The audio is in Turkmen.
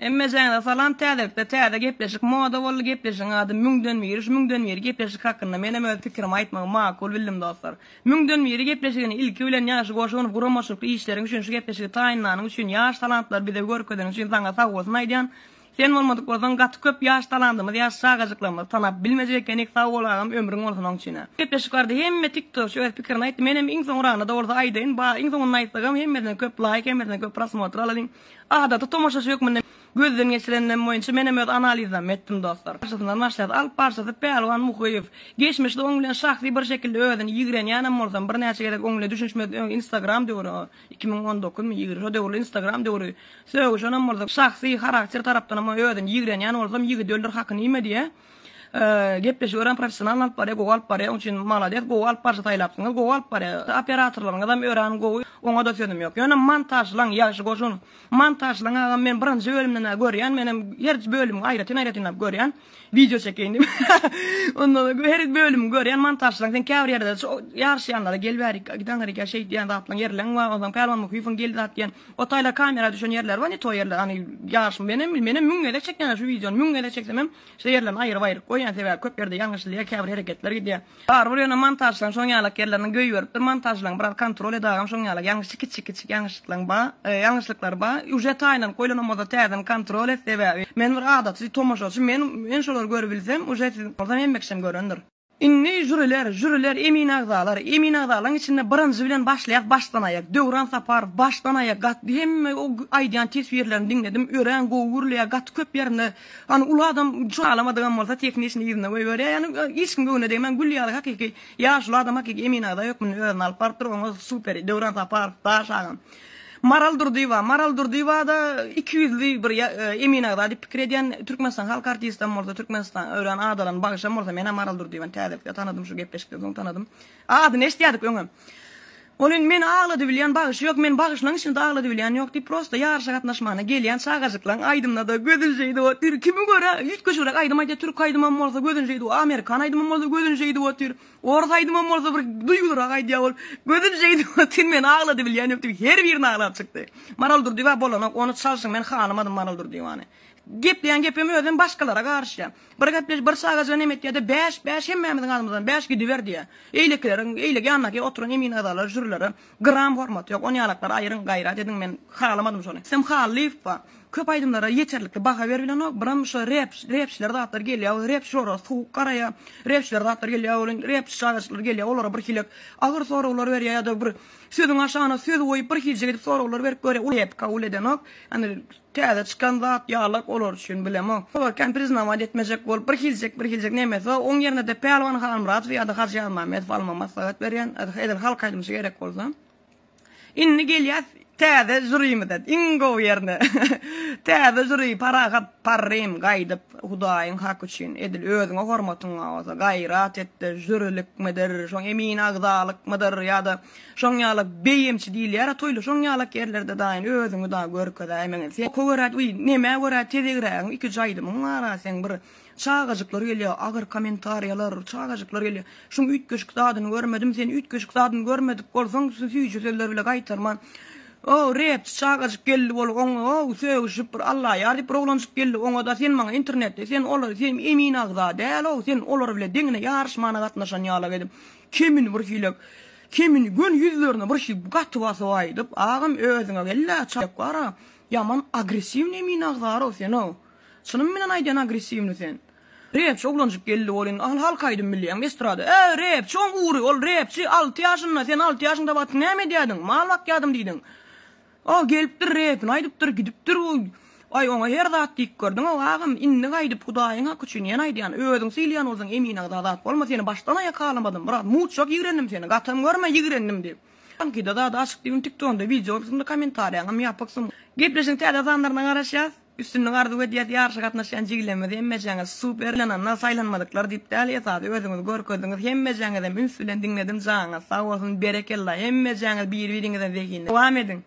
Emme jana salam täze gepleşik moda bolly gepleşiň ady müňden biri gepleşik hakynda menem öz pikirimi aýtmagy makul bildim dostlar. Müňden biri gepleşigini ilki bilen ýaşy goşunyp guramaşyk işleriň üçin şu gepleşigi taýynlanyň üçin ýaş talantlar bize görkezden üçin taňa sag bolsun aýdýan. Sen bolmadyk bolsaň gaty köp ýaş talantymyz, ýaş sagajyklymyz tanap bilmejekkenik sag bolarym ömrüň bolsun oň üçin. Gepleşiklerde hemme TikTok öz pikirini aýtdy. Menem iň soňrana da bolsa aýdyn, iň soňuna aýtdygam hemmeden köp like, hemmeden köp prosmotr aladyn. Ahda tomoşaşy ýokmunda gözden geçirenden moýunça menem öz analizam etdim dostlar. Başyndan başlap alyp barşasy Pelwan Muhaýew geçmişde oň bilen şahsy bir şekilde özüni ýigrenýän bolsam bir näçe gerek oň bilen düşünşmek Instagram döwrü 2019 mi ýigri döwrü Instagram döwrü söwüşanam bolsa şahsy karakter tarapdan ama özüni ýigrenýän bolsam ýigidöldür hakyny ime diye gepleşip ören professional alyp barýar, go alyp barýar, oňçyn malades, go alyp barşa taýlapsyňyz, go alyp barýar. Operatorlaryň adam ören go, oňa da sözüm ýok. Ýöne montajlaň ýaşy goşun. Montajlaň agam men birinji bölümden görýän, menem her bölüm aýratyn görýän, video çekeýin. Ondan her bölüm görýän montajlaň sen käbir ýerde ýarşýanlara gelbärik, gidanlar ýa şey diýen zatlaň yerleň we ondan Pelwan Muhaýewiň geldi atýan. O taýla kamera düşen yerler var, ne to yerler, hani ýaşym menem müňe çekýän şu videony müňe çeksemem, şu yerlerini aýryp goýan sebäp köp ýerde ýalňyşlyk käbir hereketler gidýär. Bar bir ýöne montajlaň şoň ýalak yerlerini göýberip, montajlaň bir kontrol edýär, şoň ýalak ýalňyşlyk ýalňyşlyklar ba, ujet aýnan goýlanmada täzen kontrol et sebäbi. Men bir adaty tomoşaçy, men şolar görüp bilsem, ujet ordan emmekşem göründir. Inni jüriler emin agzalar içinde birinci bilen baştan ayak döwran sapar baştan ayak gat hemme o aýdýan tesbirlerini dinledim ören gowurlya gat köp ýerinde hani ulu adam şu alamadygan bolsa teknisini ýerine goýber ýani hiç kim göwne diýmen gülýär hakiki ýaşly adam hakiki emin agza ýokmun ören alyp bardyr oňa super döwran sapar taşagam. Maral Durdiýeva da 200'li bir emin agza diýip pikir edýän Türkmenistan halk artistam bolsa Türkmenistan ören adalan bagyşam bolsa men Maral Durdiýewa täzepde tanadym şu gepleşikde soň tanadym. Adyny eşdýärdik öňem. Olin men ağladı bilýän bagyş ýok, men bagyşlaryň içinde ağladı bilýän ýok diýip prosta ýarşa gatnaşmana gelýän sagajyklaň aýdymda da gözünjeydi o tür kimi görä hiç köşürek aýdym aýda Türk aýdymam bolsa gözünjeydi o Amerikan aýdymam bolsa gözünjeydi o tür orada aýdymam bolsa bir duýgulara aýdýar ol gözünjeydi o tür men ağladı bilýän ýok diýip her birini ağlap çykdy. Maral Durdiýewa bolan onu çalşyň men hanamadım Maral Durdiýewany. Gepleyen gepemi özüm başkalara karşı. Bir gepleş bir sagaja nemet ýa-da 5 hemmemizin adymyzdan 5 gidiverdi ýa. Eýlek ýanyna oturan emin adalar jürilere gram format ýok. Onu ýalaklar aýyryn gaýrat edin men halamadym şonu. Sen halif ba köp aýdymlara ýeterlikli baha berbilen ok. Biram şu rapçiler zatlar gelýär. Rap şoro suw garaya rapçiler zatlar gelýär. Rap şagaçlar gelýär. Olara bir hilek agyr soraglar berýär ýa-da bir sözüň aşagyna söz goýup bir hilek edip soraglar berip görýär. Ul hep kabul eden ok. Hani täze çykan zat ýalak olar üçin bilem ok. Olar priznamat etmejek bolup bir hilek nemesi oň ýerine de Pelwan Halmrat ýa-da Haji Ahmet falan maslahat berýän. Edil halk aýdymyş gerek bolsa. Inni gelýär täze jüriýimi de ingo ýerine. Täze jüri parrym gaýdyp Hudaýyň hak üçin edil özüňe hormatyň awza gaýrat etdi jürilikmidir, şoň emin agzalykmydyr ýa-da şoň ýalyk beýimçi diýilýär, toýly şoň ýalyk ýerlerde daýyn özüňi da görkezäýmen. Sen köwret neme görät tezegräň iki jaýdymyň ara sen bir çağajyklar gelýär, agyr kommentariýalar, çağajyklar gelýär. Şoň ütgeşik zadyny görmedim, sen ütgeşik zadyny görmedik bolsaň süýjü sözler bile gaýtarman. O rap çağajyk geldi bol oňa söwüşip bir Allah ýardy programçyk geldi oňa da sen maňa internetde sen olar sen emin agza däl sen olar bile diňine ýarşmana gatnaşan ýalak edim. Kimin bir hilek kimin gün ýüzlerine bir şey gaty basyp aýdyp agam özüňe gella çak gara ýaman agressiwni emin agzar sen o. Şunun menen aýdyan agressiwni sen. Rap oglanjyk geldi bolin halk aýdym bilýän estrada. Rap çoň ury ol rapçy 6 ýaşynda sen 6 ýaşynda bat näme diýdin? Malak ýadym diýdin. O gelipdir repin aýdypdyr gidipdir ay oňa her zat dik gördüň o agam inni gaýdyp Hudaýyň hak üçin ýene aýdýan özüň silýän bolsaň emin agzat bolma seni baştan aýak alamadym birak muçak ýigrendim seni gatym görme ýigrendim diýip anki da aşyk diýip TikTok'da videolarymda kommentariýaňam ýapaksym gepleşiň täze zanlaryna garaşýas üstünden ardy wediyat ýarşy gatnaşan jiglemedi hemmeçäňe superlenen nasaylanmadyklar diýip däl ýaty özüňiz görkezdiňiz hemmeçäňe de ünsülen dinledim jaňa sag bolsun berekella hemmeçäňe bir-biriňizden zehinde dowam edin.